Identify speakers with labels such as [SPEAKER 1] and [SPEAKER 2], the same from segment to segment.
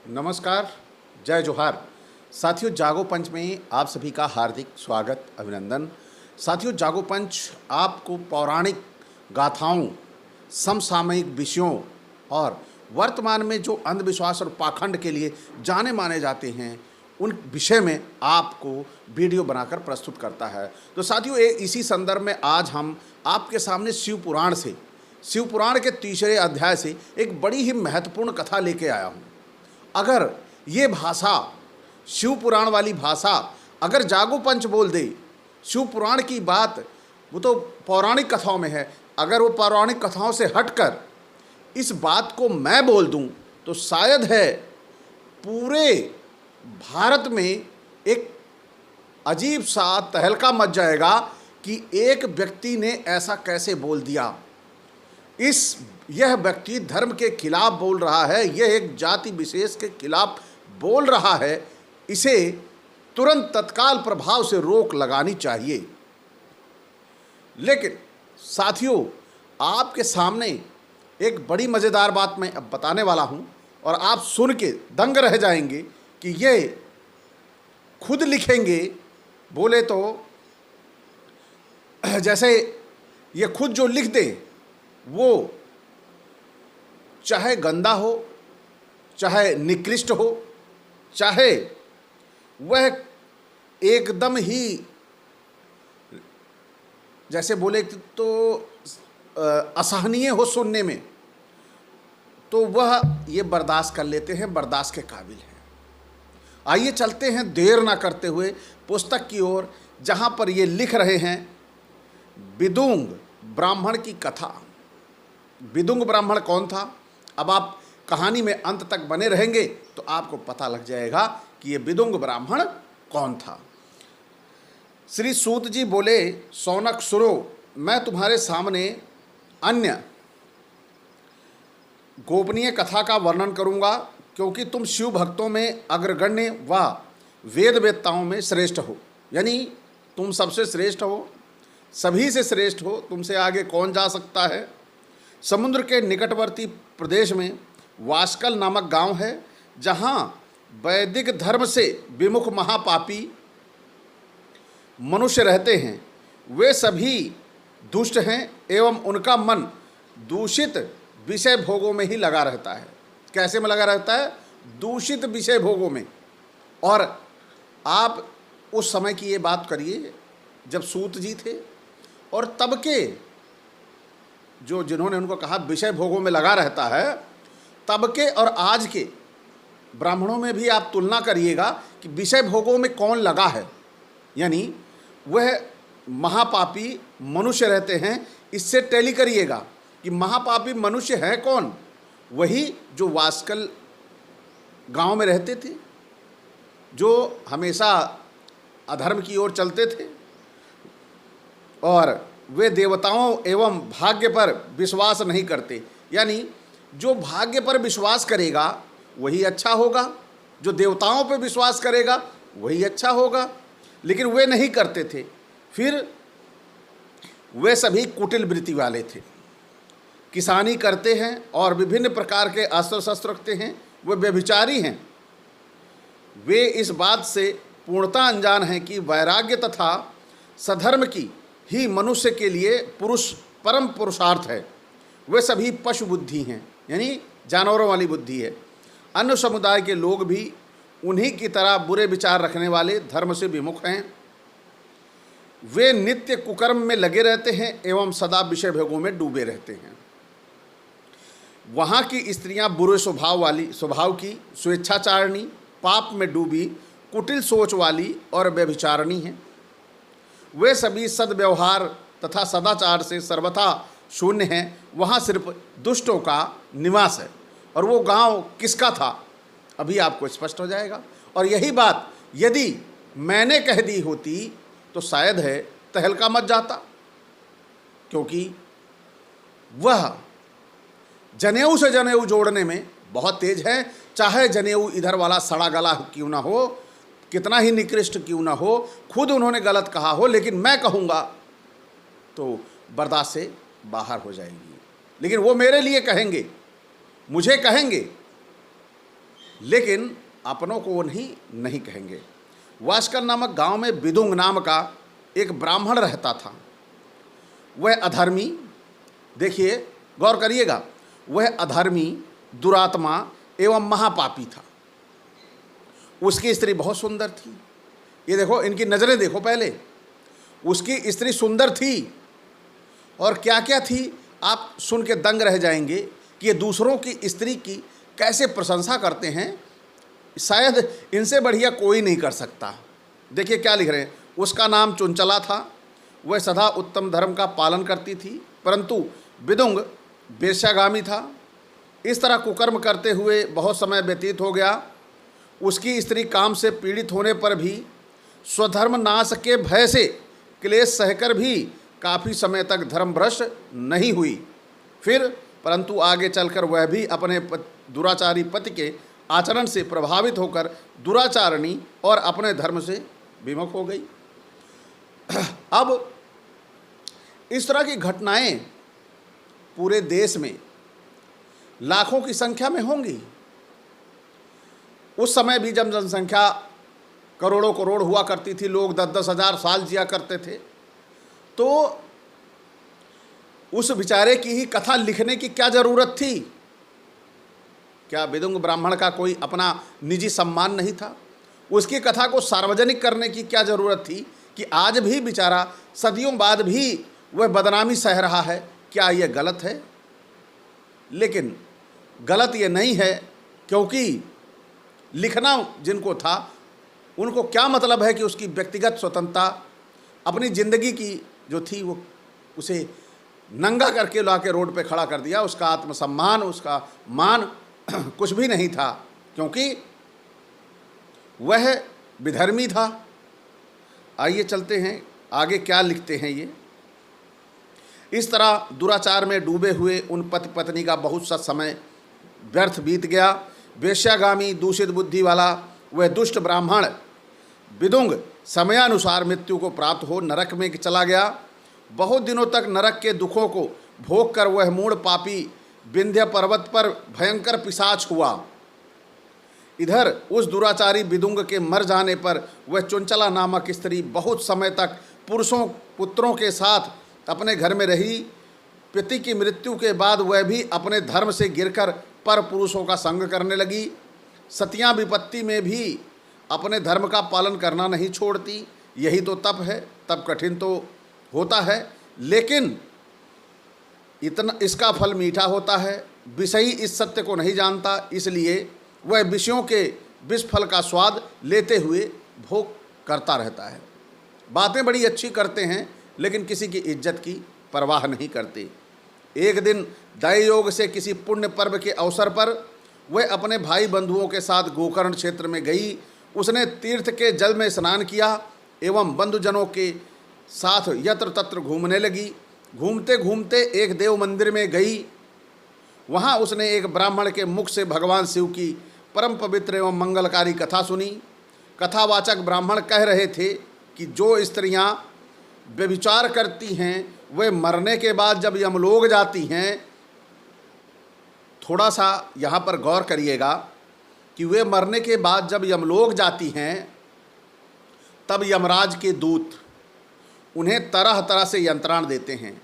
[SPEAKER 1] नमस्कार, जय जोहार। साथियों, जागो पंच में आप सभी का हार्दिक स्वागत, अभिनंदन। साथियों, जागो पंच आपको पौराणिक गाथाओं, समसामयिक विषयों और वर्तमान में जो अंधविश्वास और पाखंड के लिए जाने माने जाते हैं, उन विषय में आपको वीडियो बनाकर प्रस्तुत करता है। तो साथियों, इसी संदर्भ में आज हम आपके सामने शिव पुराण के तीसरे अध्याय से एक बड़ी ही महत्वपूर्ण कथा लेके आया हूँ। अगर ये भाषा, शिव पुराण वाली भाषा, अगर जागो पंच बोल दे, शिव पुराण की बात वो तो पौराणिक कथाओं में है, अगर वो पौराणिक कथाओं से हटकर इस बात को मैं बोल दूं तो शायद है पूरे भारत में एक अजीब सा तहलका मच जाएगा कि एक व्यक्ति ने ऐसा कैसे बोल दिया। यह व्यक्ति धर्म के खिलाफ बोल रहा है, यह एक जाति विशेष के खिलाफ बोल रहा है, इसे तुरंत तत्काल प्रभाव से रोक लगानी चाहिए। लेकिन साथियों, आपके सामने एक बड़ी मज़ेदार बात मैं अब बताने वाला हूं और आप सुन के दंग रह जाएंगे कि ये खुद लिखेंगे, बोले तो जैसे ये खुद जो लिख दे वो चाहे गंदा हो, चाहे निकृष्ट हो, चाहे वह एकदम ही जैसे बोले तो असहनीय हो सुनने में, तो वह ये बर्दाश्त कर लेते हैं, बर्दाश्त के काबिल हैं। आइए चलते हैं देर ना करते हुए पुस्तक की ओर, जहाँ पर ये लिख रहे हैं विदुंग ब्राह्मण की कथा। विदुंग ब्राह्मण कौन था? अब आप कहानी में अंत तक बने रहेंगे तो आपको पता लग जाएगा कि ये विदुंग ब्राह्मण कौन था। श्री सूत जी बोले, सौनक सुनो, मैं तुम्हारे सामने अन्य गोपनीय कथा का वर्णन करूंगा, क्योंकि तुम शिव भक्तों में अग्रगण्य व वेद वेत्ताओं में श्रेष्ठ हो। यानी तुम सबसे श्रेष्ठ हो, सभी से श्रेष्ठ हो, तुमसे आगे कौन जा सकता है। समुद्र के निकटवर्ती प्रदेश में वास्कल नामक गांव है, जहां वैदिक धर्म से विमुख महापापी मनुष्य रहते हैं। वे सभी दुष्ट हैं एवं उनका मन दूषित विषय भोगों में ही लगा रहता है। कैसे में लगा रहता है? दूषित विषय भोगों में। और आप उस समय की ये बात करिए जब सूत जी थे, और तब के जिन्होंने उनको कहा विषय भोगों में लगा रहता है, तब के और आज के ब्राह्मणों में भी आप तुलना करिएगा कि विषय भोगों में कौन लगा है। यानी वह महापापी मनुष्य रहते हैं। इससे टैली करिएगा कि महापापी मनुष्य है कौन? वही जो वास्कल गांव में रहते थे, जो हमेशा अधर्म की ओर चलते थे, और वे देवताओं एवं भाग्य पर विश्वास नहीं करते। यानी जो भाग्य पर विश्वास करेगा वही अच्छा होगा, जो देवताओं पर विश्वास करेगा वही अच्छा होगा, लेकिन वे नहीं करते थे। फिर वे सभी कुटिल वृत्ति वाले थे, किसानी करते हैं और विभिन्न प्रकार के अस्त्र शस्त्र रखते हैं। वे व्यभिचारी हैं। वे इस बात से पूर्णतः अनजान हैं कि वैराग्य तथा सधर्म की ही मनुष्य के लिए परम पुरुषार्थ है। वे सभी पशु बुद्धि हैं, यानी जानवरों वाली बुद्धि है। अन्य समुदाय के लोग भी उन्हीं की तरह बुरे विचार रखने वाले धर्म से विमुख हैं। वे नित्य कुकर्म में लगे रहते हैं एवं सदा विषय भोगों में डूबे रहते हैं। वहाँ की स्त्रियां बुरे स्वभाव की, स्वेच्छाचारिणी, पाप में डूबी, कुटिल सोच वाली और व्यभिचारिणी हैं। वे सभी सद्व्यवहार तथा सदाचार से सर्वथा शून्य हैं। वहाँ सिर्फ दुष्टों का निवास है। और वो गांव किसका था अभी आपको स्पष्ट हो जाएगा। और यही बात यदि मैंने कह दी होती तो शायद है तहलका मच जाता, क्योंकि वह जनेऊ से जनेऊ जोड़ने में बहुत तेज है। चाहे जनेऊ इधर वाला सड़ा गला क्यों ना हो, कितना ही निकृष्ट क्यों ना हो, खुद उन्होंने गलत कहा हो, लेकिन मैं कहूँगा तो बर्दाश्त से बाहर हो जाएगी। लेकिन वो मेरे लिए कहेंगे, मुझे कहेंगे, लेकिन अपनों को वो नहीं कहेंगे। वास्कर नामक गांव में बिदुंग नाम का एक ब्राह्मण रहता था। वह अधर्मी, देखिए गौर करिएगा, वह अधर्मी, दुरात्मा एवं महापापी था। उसकी स्त्री बहुत सुंदर थी। ये देखो, इनकी नज़रें देखो पहले। उसकी स्त्री सुंदर थी और क्या क्या थी, आप सुन के दंग रह जाएंगे कि ये दूसरों की स्त्री की कैसे प्रशंसा करते हैं। शायद इनसे बढ़िया कोई नहीं कर सकता। देखिए क्या लिख रहे हैं। उसका नाम चुंचला था। वह सदा उत्तम धर्म का पालन करती थी, परंतु बिदुंग वेश्यागामी था। इस तरह कुकर्म करते हुए बहुत समय व्यतीत हो गया। उसकी स्त्री काम से पीड़ित होने पर भी स्वधर्म नाश के भय से क्लेश सहकर भी काफ़ी समय तक धर्मभ्रष्ट नहीं हुई। फिर परंतु आगे चलकर वह भी अपने दुराचारी पति के आचरण से प्रभावित होकर दुराचारणी और अपने धर्म से विमुख हो गई। अब इस तरह की घटनाएं पूरे देश में लाखों की संख्या में होंगी। उस समय भी जब जनसंख्या करोड़ों करोड़ हुआ करती थी, लोग 10-10 हज़ार साल जिया करते थे, तो उस बेचारे की ही कथा लिखने की क्या ज़रूरत थी? क्या बिदुंग ब्राह्मण का कोई अपना निजी सम्मान नहीं था? उसकी कथा को सार्वजनिक करने की क्या ज़रूरत थी कि आज भी बेचारा सदियों बाद भी वह बदनामी सह रहा है? क्या यह गलत है? लेकिन गलत ये नहीं है, क्योंकि लिखना जिनको था उनको क्या मतलब है कि उसकी व्यक्तिगत स्वतंत्रता, अपनी ज़िंदगी की जो थी वो उसे नंगा करके ला के रोड पे खड़ा कर दिया। उसका आत्मसम्मान, उसका मान कुछ भी नहीं था, क्योंकि वह विधर्मी था। आइए चलते हैं आगे क्या लिखते हैं ये। इस तरह दुराचार में डूबे हुए उन पति पत्नी का बहुत सा समय व्यर्थ बीत गया। वेश्यागामी, दूषित बुद्धि वाला वह दुष्ट ब्राह्मण बिदुंग समयानुसार मृत्यु को प्राप्त हो नरक में चला गया। बहुत दिनों तक नरक के दुखों को भोग कर वह मूढ़ पापी विंध्य पर्वत पर भयंकर पिशाच हुआ। इधर उस दुराचारी बिदुंग के मर जाने पर वह चुंचला नामक स्त्री बहुत समय तक पुरुषों पुत्रों के साथ अपने घर में रही। पति की मृत्यु के बाद वह भी अपने धर्म से गिरकर पर पुरुषों का संग करने लगी। सतियां विपत्ति में भी अपने धर्म का पालन करना नहीं छोड़ती। यही तो तप है। तप कठिन तो होता है, लेकिन इतना इसका फल मीठा होता है। विषयी इस सत्य को नहीं जानता, इसलिए वह विषयों के विष फल का स्वाद लेते हुए भोग करता रहता है। बातें बड़ी अच्छी करते हैं, लेकिन किसी की इज्जत की परवाह नहीं करते। एक दिन दैवयोग से किसी पुण्य पर्व के अवसर पर वह अपने भाई बंधुओं के साथ गोकर्ण क्षेत्र में गई। उसने तीर्थ के जल में स्नान किया एवं बंधुजनों के साथ यत्र तत्र घूमने लगी। घूमते घूमते एक देव मंदिर में गई। वहाँ उसने एक ब्राह्मण के मुख से भगवान शिव की परम पवित्र एवं मंगलकारी कथा सुनी। कथावाचक ब्राह्मण कह रहे थे कि जो स्त्रियाँ व्यभिचार करती हैं वे मरने के बाद जब यमलोक जाती हैं, थोड़ा सा यहाँ पर गौर करिएगा कि वे मरने के बाद जब यमलोक जाती हैं तब यमराज के दूत उन्हें तरह तरह से यंत्रणा देते हैं।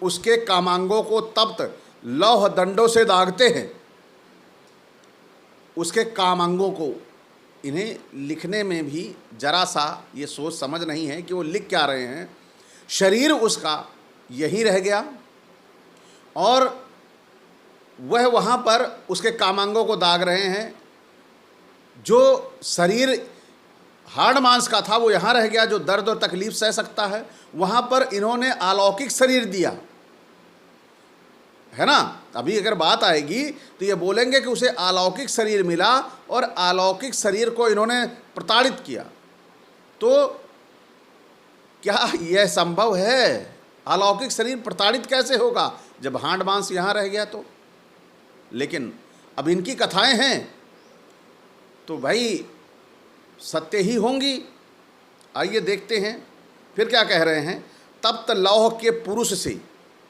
[SPEAKER 1] उसके कामांगों को तप्त लौह दंडों से दागते हैं। उसके कामांगों को, इन्हें लिखने में भी जरा सा ये सोच समझ नहीं है कि वो लिख क्या रहे हैं। शरीर उसका यहीं रह गया और वह वहाँ पर उसके कामांगों को दाग रहे हैं। जो शरीर हाड़ मांस का था वो यहाँ रह गया, जो दर्द और तकलीफ सह सकता है। वहाँ पर इन्होंने अलौकिक शरीर दिया है ना। अभी अगर बात आएगी तो ये बोलेंगे कि उसे अलौकिक शरीर मिला और अलौकिक शरीर को इन्होंने प्रताड़ित किया। तो क्या यह संभव है? अलौकिक शरीर प्रताड़ित कैसे होगा जब हाड़ मांस यहाँ रह गया? तो लेकिन अब इनकी कथाएं हैं तो भाई सत्य ही होंगी। आइए देखते हैं फिर क्या कह रहे हैं। तप्त लौह के पुरुष से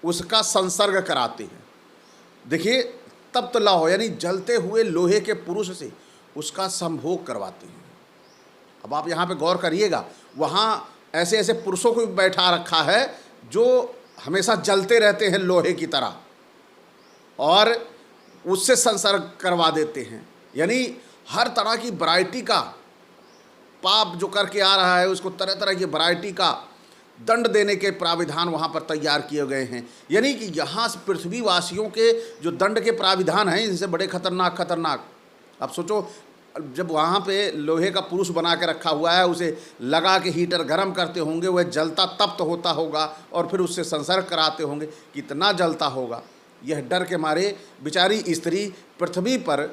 [SPEAKER 1] उसका संसर्ग कराते हैं। देखिए, तप्त लौह यानी जलते हुए लोहे के पुरुष से उसका संभोग करवाते हैं। अब आप यहाँ पे गौर करिएगा, वहाँ ऐसे ऐसे पुरुषों को भी बैठा रखा है जो हमेशा जलते रहते हैं लोहे की तरह और उससे संसर्ग करवा देते हैं। यानी हर तरह की वैरायटी का पाप जो करके आ रहा है उसको तरह तरह की वैरायटी का दंड देने के प्राविधान वहाँ पर तैयार किए गए हैं। यानी कि यहाँ से पृथ्वीवासियों के जो दंड के प्राविधान हैं इनसे बड़े खतरनाक खतरनाक। अब सोचो, जब वहाँ पे लोहे का पुरुष बना के रखा हुआ है, उसे लगा के हीटर गर्म करते होंगे, वह जलता तप्त होता होगा और फिर उससे संसर्ग कराते होंगे, कितना जलता होगा। यह डर के मारे बेचारी स्त्री पृथ्वी पर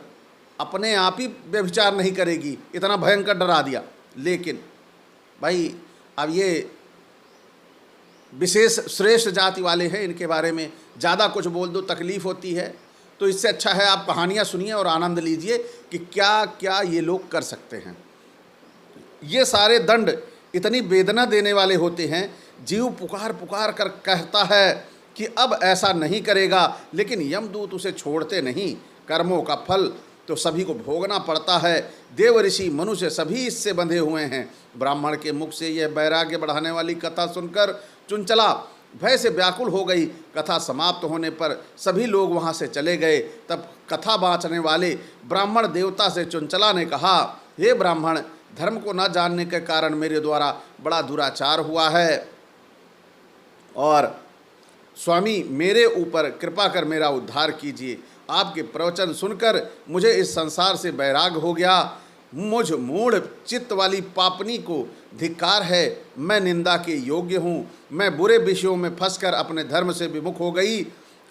[SPEAKER 1] अपने आप ही व्यभिचार नहीं करेगी, इतना भयंकर डरा दिया। लेकिन भाई अब ये विशेष श्रेष्ठ जाति वाले हैं, इनके बारे में ज़्यादा कुछ बोल दो तकलीफ़ होती है, तो इससे अच्छा है आप कहानियाँ सुनिए और आनंद लीजिए कि क्या क्या ये लोग कर सकते हैं। ये सारे दंड इतनी वेदना देने वाले होते हैं, जीव पुकार पुकार कर कहता है कि अब ऐसा नहीं करेगा, लेकिन यमदूत उसे छोड़ते नहीं। कर्मों का फल तो सभी को भोगना पड़ता है। देव ऋषि मनुष्य सभी इससे बंधे हुए हैं। ब्राह्मण के मुख से यह वैराग्य बढ़ाने वाली कथा सुनकर चुंचला भय से व्याकुल हो गई। कथा समाप्त होने पर सभी लोग वहाँ से चले गए। तब कथा बाँचने वाले ब्राह्मण देवता से चुंचला ने कहा, हे ब्राह्मण, धर्म को न जानने के कारण मेरे द्वारा बड़ा दुराचार हुआ है और स्वामी मेरे ऊपर कृपा कर मेरा उद्धार कीजिए। आपके प्रवचन सुनकर मुझे इस संसार से वैराग हो गया। मुझ मूढ़ चित्त वाली पापनी को धिक्कार है। मैं निंदा के योग्य हूँ। मैं बुरे विषयों में फंसकर अपने धर्म से विमुख हो गई।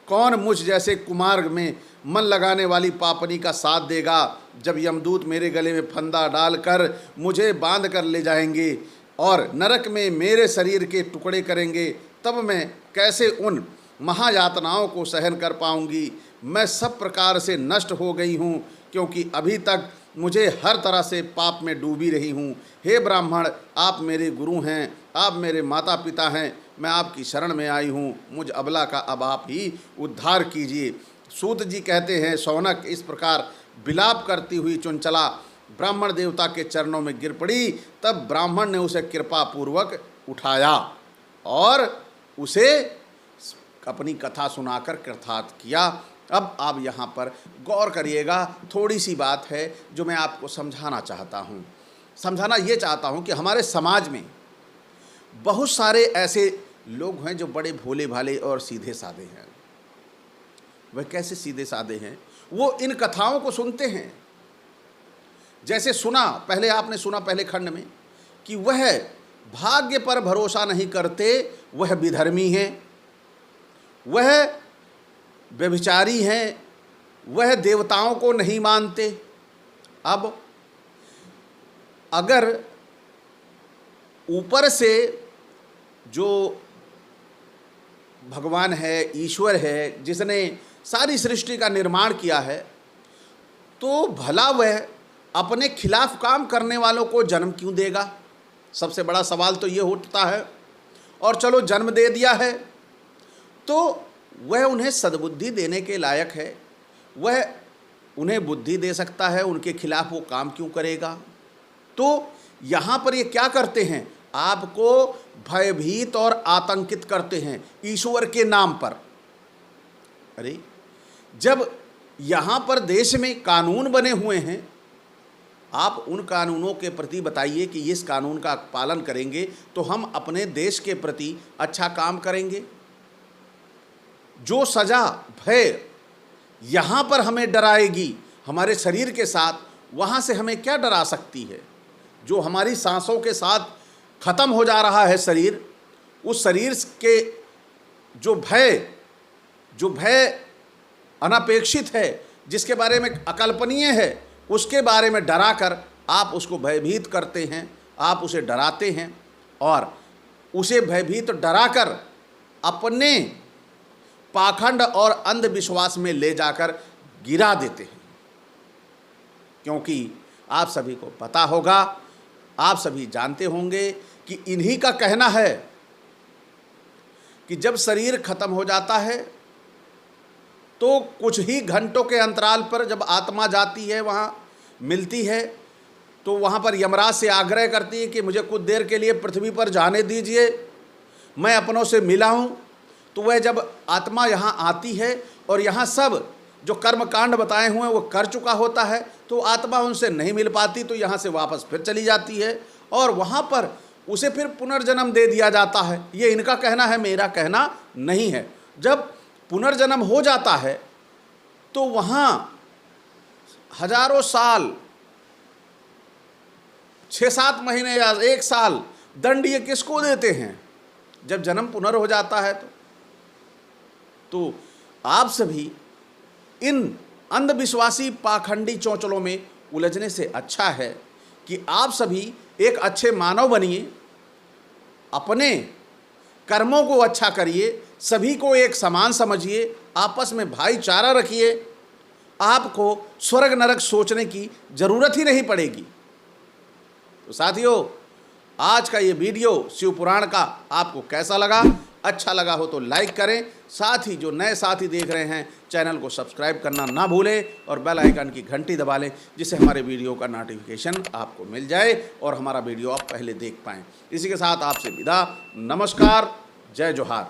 [SPEAKER 1] कौन मुझ जैसे कुमार्ग में मन लगाने वाली पापनी का साथ देगा? जब यमदूत मेरे गले में फंदा डालकर मुझे बांध कर ले जाएंगे और नरक में मेरे शरीर के टुकड़े करेंगे, तब मैं कैसे उन महायातनाओं को सहन कर पाऊंगी? मैं सब प्रकार से नष्ट हो गई हूँ, क्योंकि अभी तक मुझे हर तरह से पाप में डूबी रही हूँ। हे ब्राह्मण, आप मेरे गुरु हैं, आप मेरे माता पिता हैं, मैं आपकी शरण में आई हूँ। मुझ अबला का अब आप ही उद्धार कीजिए। सूत जी कहते हैं, शौनक इस प्रकार विलाप करती हुई चुंचला ब्राह्मण देवता के चरणों में गिर पड़ी। तब ब्राह्मण ने उसे कृपा पूर्वक उठाया और उसे अपनी कथा सुनाकर कृतार्थ किया। अब आप यहाँ पर गौर करिएगा, थोड़ी सी बात है जो मैं आपको समझाना चाहता हूँ। समझाना ये चाहता हूँ कि हमारे समाज में बहुत सारे ऐसे लोग हैं जो बड़े भोले भाले और सीधे साधे हैं। वह कैसे सीधे साधे हैं? वो इन कथाओं को सुनते हैं। जैसे सुना, पहले आपने सुना पहले खंड में कि वह भाग्य पर भरोसा नहीं करते, वह विधर्मी हैं, वह व्यभिचारी हैं, वह देवताओं को नहीं मानते। अब अगर ऊपर से जो भगवान है, ईश्वर है, जिसने सारी सृष्टि का निर्माण किया है, तो भला वह अपने खिलाफ काम करने वालों को जन्म क्यों देगा? सबसे बड़ा सवाल तो ये उठता है। और चलो जन्म दे दिया है तो वह उन्हें सद्बुद्धि देने के लायक है, वह उन्हें बुद्धि दे सकता है, उनके खिलाफ वो काम क्यों करेगा? तो यहाँ पर ये क्या करते हैं? आपको भयभीत और आतंकित करते हैं ईश्वर के नाम पर। अरे जब यहाँ पर देश में कानून बने हुए हैं, आप उन कानूनों के प्रति बताइए कि इस कानून का पालन करेंगे तो हम अपने देश के प्रति अच्छा काम करेंगे। जो सज़ा भय यहाँ पर हमें डराएगी हमारे शरीर के साथ, वहाँ से हमें क्या डरा सकती है? जो हमारी सांसों के साथ ख़त्म हो जा रहा है शरीर, उस शरीर के जो भय अनपेक्षित है, जिसके बारे में अकल्पनीय है, उसके बारे में डरा कर आप उसको भयभीत करते हैं, आप उसे डराते हैं और उसे भयभीत डरा कर अपने पाखंड और अंधविश्वास में ले जाकर गिरा देते हैं। क्योंकि आप सभी को पता होगा, आप सभी जानते होंगे कि इन्हीं का कहना है कि जब शरीर खत्म हो जाता है तो कुछ ही घंटों के अंतराल पर जब आत्मा जाती है, वहाँ मिलती है, तो वहाँ पर यमराज से आग्रह करती है कि मुझे कुछ देर के लिए पृथ्वी पर जाने दीजिए, मैं अपनों से मिला हूँ। तो वह जब आत्मा यहाँ आती है और यहाँ सब जो कर्म कांड बताए हुए हैं वो कर चुका होता है, तो आत्मा उनसे नहीं मिल पाती, तो यहाँ से वापस फिर चली जाती है और वहाँ पर उसे फिर पुनर्जन्म दे दिया जाता है। ये इनका कहना है, मेरा कहना नहीं है। जब पुनर्जन्म हो जाता है तो वहाँ हजारों साल, 6-7 महीने या 1 साल दंड ये किसको देते हैं? जब जन्म पुनर् हो जाता है तो आप सभी इन अंधविश्वासी पाखंडी चौचलों में उलझने से अच्छा है कि आप सभी एक अच्छे मानव बनिए, अपने कर्मों को अच्छा करिए, सभी को एक समान समझिए, आपस में भाईचारा रखिए, आपको स्वर्ग नरक सोचने की ज़रूरत ही नहीं पड़ेगी। तो साथियों, आज का ये वीडियो शिव पुराण का आपको कैसा लगा? अच्छा लगा हो तो लाइक करें, साथ ही जो नए साथी देख रहे हैं चैनल को सब्सक्राइब करना ना भूलें और बेल आइकन की घंटी दबा लें, जिससे हमारे वीडियो का नोटिफिकेशन आपको मिल जाए और हमारा वीडियो आप पहले देख पाएँ। इसी के साथ आपसे विदा, नमस्कार, जय जोहार।